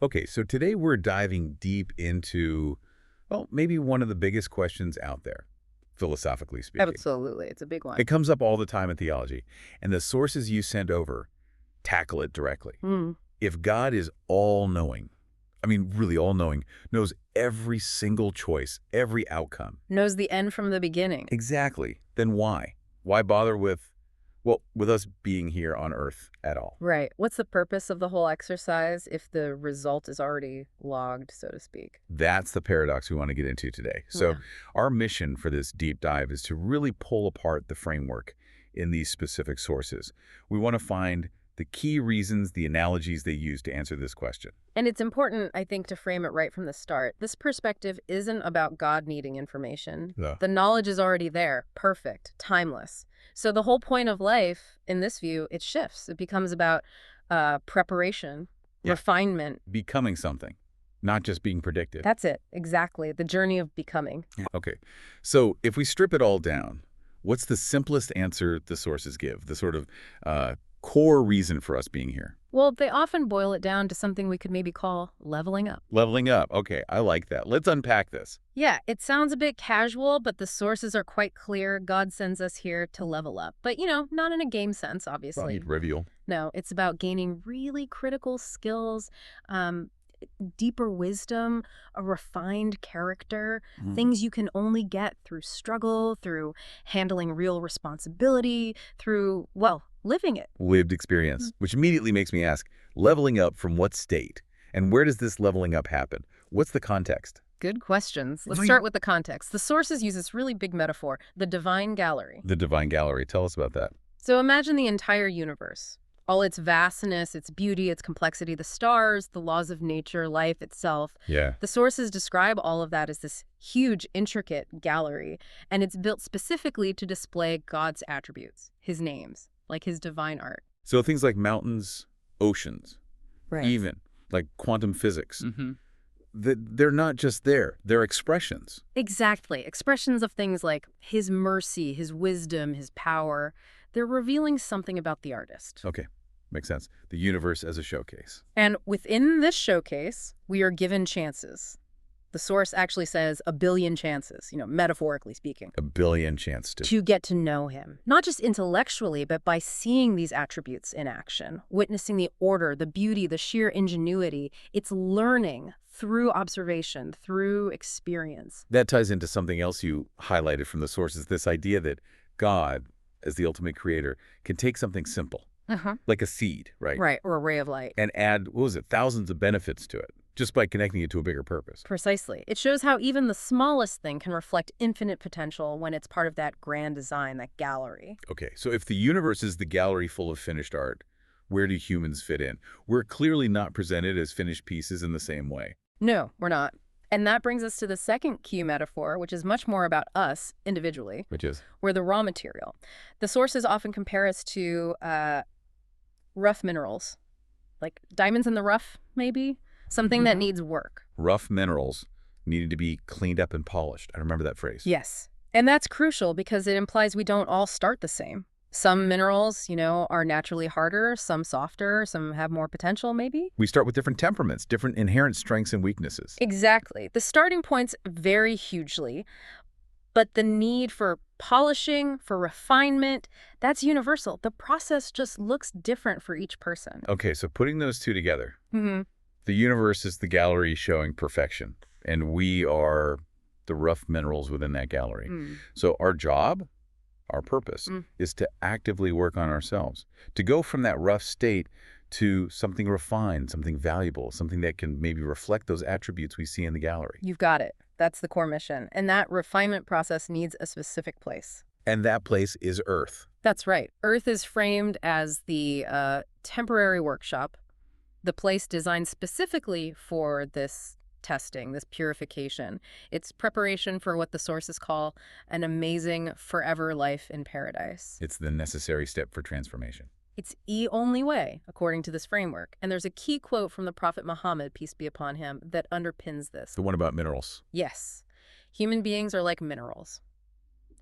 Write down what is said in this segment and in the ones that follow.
Okay, so today we're diving deep into, well, maybe one of the biggest questions out there, philosophically speaking. Absolutely. It's a big It one. comes up all the time in theology, and the sources you sent over tackle it directly. Mm. If God is all-knowing, I mean, really all-knowing, knows every single choice, every outcome, Knows the end from the beginning. exactly, then why? Why bother with, well, with us being here on Earth at all? Right. What's the purpose of the whole exercise if the result is already logged, so to speak? That's the paradox we want to get into today. So Yeah. our mission for this deep dive is to really pull apart the framework in these specific sources. We want to find the key reasons, the analogies they use to answer this question. And it's important, I think, to frame it right from the start. This perspective isn't about God needing information. Yeah. The knowledge is already there, perfect, timeless. So the whole point of life, in this view, it shifts. It becomes about preparation, Yeah. refinement. Becoming something, not just being predicted. That's it, exactly. The journey of becoming. Okay, so if we strip it all down, what's the simplest answer the sources give? The sort of core reason for us being here? Well, they often boil it down to something we could maybe call leveling up. Leveling up. Okay, I like that. Let's unpack this. Yeah, it sounds a bit casual, but the sources are quite clear. God sends us here to level up. But, not in a game sense, obviously. Trivial. No, it's about gaining really critical skills, deeper wisdom, a refined character, things you can only get through struggle, through handling real responsibility, through, well, living it. Lived experience, which immediately makes me ask, leveling up from what state? And where does this leveling up happen? What's the context? Good questions. Let's Right. start with the context. The sources use this really big metaphor, the divine gallery. The divine gallery. Tell us about that. So imagine the entire universe, all its vastness, its beauty, its complexity, the stars, the laws of nature, life itself. Yeah. The sources describe all of that as this huge, intricate gallery, and it's built specifically to display God's attributes, his names, like his divine art. So things like mountains, oceans, Right. even like quantum physics, Mm-hmm. they're not just there. They're expressions. Exactly. Expressions of things like his mercy, his wisdom, his power. They're revealing something about the artist. Okay, makes sense. The universe as a showcase. And within this showcase, we are given chances. The source actually says 1 billion chances, metaphorically speaking, A billion chance to. to get to know him. Not just intellectually, but by seeing these attributes in action, witnessing the order, the beauty, the sheer ingenuity. It's learning through observation, through experience. That ties into something else you highlighted from the sources, this idea that God, as the ultimate creator, can take something simple, like a seed, right? Right, or a ray of light. And add, what was it, thousands of benefits to it, just by connecting it to a bigger purpose. Precisely. It shows how even the smallest thing can reflect infinite potential when it's part of that grand design, that gallery. Okay, so if the universe is the gallery full of finished art, where do humans fit in? We're clearly not presented as finished pieces in the same way. No, we're not. And that brings us to the second key metaphor, which is much more about us individually. Which is? We're the raw material. The sources often compare us to rough minerals, like diamonds in the rough, maybe? Something that needs work. Rough minerals needed to be cleaned up and polished. I remember that phrase. Yes. And that's crucial because it implies we don't all start the same. Some minerals, are naturally harder, some softer, some have more potential, maybe? We start with different temperaments, different inherent strengths and weaknesses. Exactly. The starting points vary hugely, but the need for polishing, for refinement, that's universal. The process just looks different for each person. Okay, so putting those two together, Mm-hmm. the universe is the gallery showing perfection, and we are the rough minerals within that gallery. So our job, our purpose, is to actively work on ourselves, to go from that rough state to something refined, something valuable, something that can maybe reflect those attributes we see in the gallery. You've got it. That's the core mission. And that refinement process needs a specific place. And that place is Earth. That's right. Earth is framed as the temporary workshop, the place designed specifically for this testing, this purification. It's preparation for what the sources call an amazing forever life in paradise. It's the necessary step for transformation. It's the only way, according to this framework. And there's a key quote from the Prophet Muhammad, peace be upon him, that underpins this. The one about minerals. Yes, human beings are like minerals.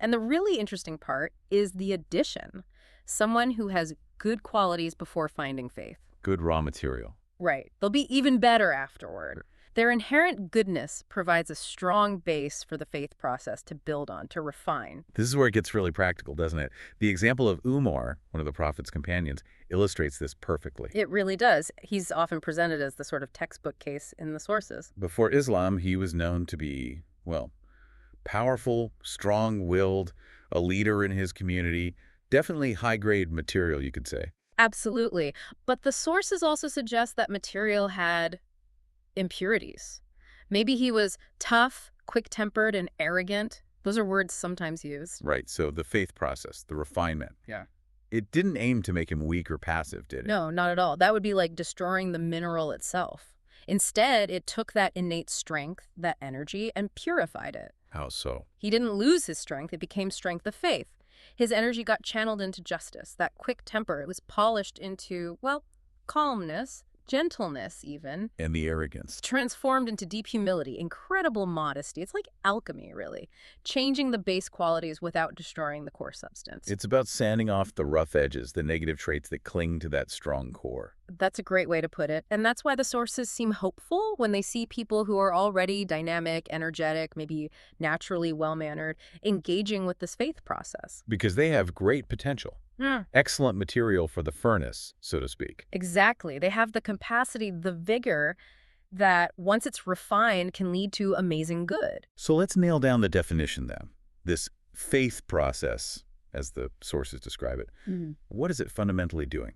And the really interesting part is the addition. Someone who has good qualities before finding faith. Good raw material. Right. They'll be even better afterward. Their inherent goodness provides a strong base for the faith process to build on, to refine. This is where it gets really practical, doesn't it? The example of Umar, one of the Prophet's companions, illustrates this perfectly. It really does. He's often presented as the sort of textbook case in the sources. Before Islam, he was known to be, well, powerful, strong-willed, a leader in his community, definitely high-grade material, you could say. Absolutely. But the sources also suggest that material had impurities. Maybe he was tough, quick-tempered, and arrogant. Those are words sometimes used. Right, so the faith process, the refinement. Yeah. It didn't aim to make him weak or passive, did it? No, not at all. That would be like destroying the mineral itself. Instead, it took that innate strength, that energy, and purified it. How so? He didn't lose his strength. It became strength of faith. His energy got channeled into justice, that quick temper. It was polished into, well, calmness, gentleness even. And the arrogance. Transformed into deep humility, incredible modesty. It's like alchemy, really. Changing the base qualities without destroying the core substance. It's about sanding off the rough edges, the negative traits that cling to that strong core. That's a great way to put it. And that's why the sources seem hopeful when they see people who are already dynamic, energetic, maybe naturally well-mannered, engaging with this faith process. Because they have great potential. Excellent material for the furnace, so to speak. Exactly. They have the capacity, the vigor that once it's refined can lead to amazing good. So let's nail down the definition then. This faith process, as the sources describe it, what is it fundamentally doing?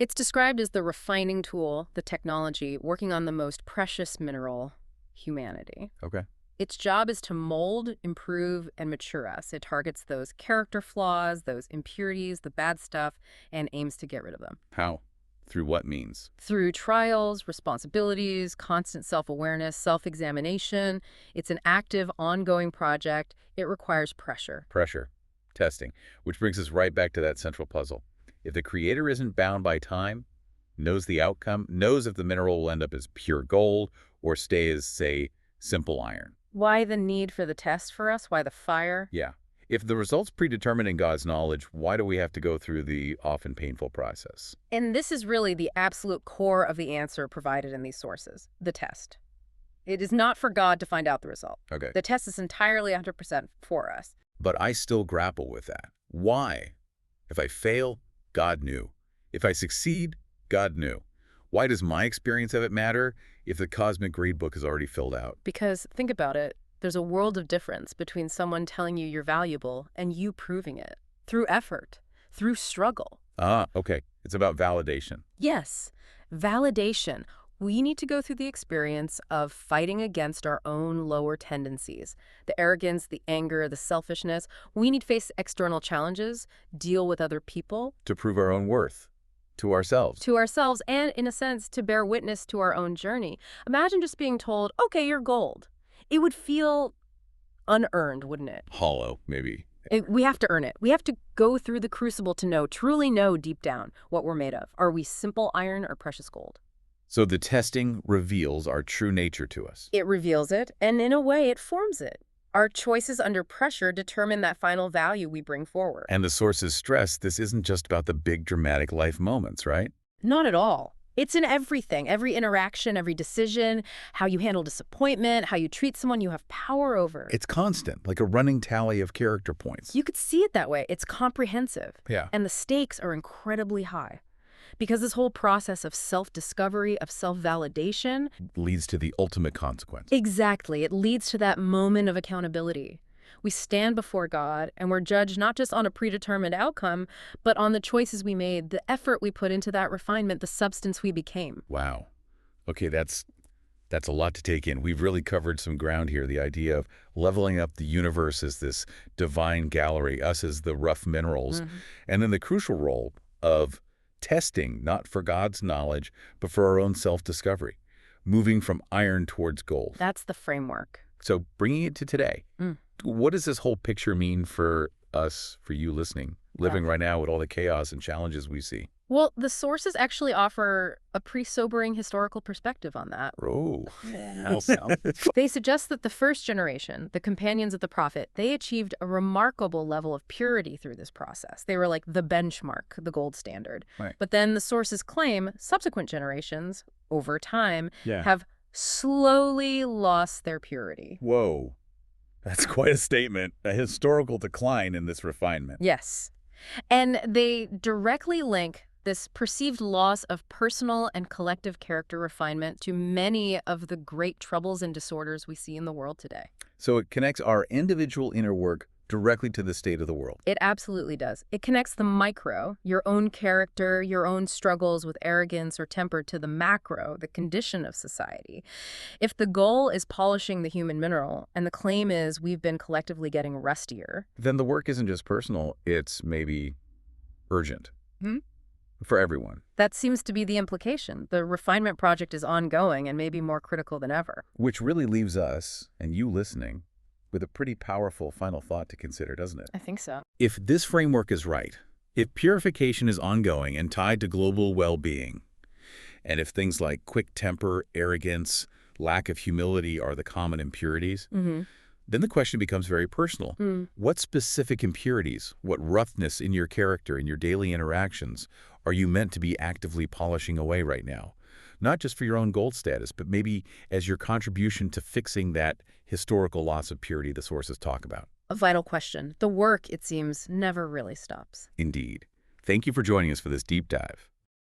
It's described as the refining tool, the technology, working on the most precious mineral, humanity. Okay. Its job is to mold, improve, and mature us. It targets those character flaws, those impurities, the bad stuff, and aims to get rid of them. How? Through what means? Through trials, responsibilities, constant self-awareness, self-examination. It's an active, ongoing project. It requires pressure. Pressure. Testing. Which brings us right back to that central puzzle. If the creator isn't bound by time, knows the outcome, knows if the mineral will end up as pure gold or stay as, say, simple iron. Why the need for the test for us? Why the fire? Yeah. If the result's predetermined in God's knowledge, why do we have to go through the often painful process? And this is really the absolute core of the answer provided in these sources, the test. It is not for God to find out the result. Okay. The test is entirely 100% for us. But I still grapple with that. Why? If I fail, God knew. If I succeed, God knew. Why does my experience of it matter if the cosmic grade book is already filled out? Because, think about it, there's a world of difference between someone telling you you're valuable and you proving it. Through effort, through struggle. Ah, okay. It's about validation. Yes, validation. We need to go through the experience of fighting against our own lower tendencies. The arrogance, the anger, the selfishness. We need to face external challenges, deal with other people. To prove our own worth. To ourselves. To ourselves, and in a sense, to bear witness to our own journey. Imagine just being told, okay, you're gold. It would feel unearned, wouldn't it? Hollow, maybe. We have to earn it. We have to go through the crucible to know, truly know deep down what we're made of. Are we simple iron or precious gold? So the testing reveals our true nature to us. It reveals it, and in a way, it forms it. Our choices under pressure determine that final value we bring forward. And the sources stress this isn't just about the big dramatic life moments, right? Not at all. It's in everything, every interaction, every decision, how you handle disappointment, how you treat someone you have power over. It's constant, like a running tally of character points. You could see it that way. It's comprehensive. Yeah. And the stakes are incredibly high. Because this whole process of self-discovery, of self-validation leads to the ultimate consequence. Exactly. It leads to that moment of accountability. We stand before God, and we're judged not just on a predetermined outcome, but on the choices we made, the effort we put into that refinement, the substance we became. Wow. Okay, that's a lot to take in. We've really covered some ground here. The idea of leveling up the universe as this divine gallery, us as the rough minerals, and then the crucial role of testing, not for God's knowledge, but for our own self-discovery, moving from iron towards gold. That's the framework. So bringing it to today, what does this whole picture mean for us, for you listening, living right now with all the chaos and challenges we see? Well, the sources actually offer a pretty sobering historical perspective on that. Oh, How so? They suggest that the first generation, the companions of the prophet, they achieved a remarkable level of purity through this process. They were like the benchmark, the gold standard. Right. But then the sources claim subsequent generations, over time, Yeah. have slowly lost their purity. Whoa. That's quite a statement. A historical decline in this refinement. Yes. And they directly link this perceived loss of personal and collective character refinement to many of the great troubles and disorders we see in the world today. So it connects our individual inner work directly to the state of the world. It absolutely does. It connects the micro, your own character, your own struggles with arrogance or temper, to the macro, the condition of society. If the goal is polishing the human mineral, and the claim is we've been collectively getting rustier, Then the work isn't just personal, it's maybe urgent. Hmm? For everyone. that seems to be the implication. The refinement project is ongoing and maybe more critical than ever. Which really leaves us, and you listening, with a pretty powerful final thought to consider, doesn't it? I think so. If this framework is right, if purification is ongoing and tied to global well-being, and if things like quick temper, arrogance, lack of humility are the common impurities, then the question becomes very personal. What specific impurities, what roughness in your character, in your daily interactions, are you meant to be actively polishing away right now? Not just for your own gold status, but maybe as your contribution to fixing that historical loss of purity the sources talk about. A vital question. The work, it seems, never really stops. Indeed. Thank you for joining us for this deep dive.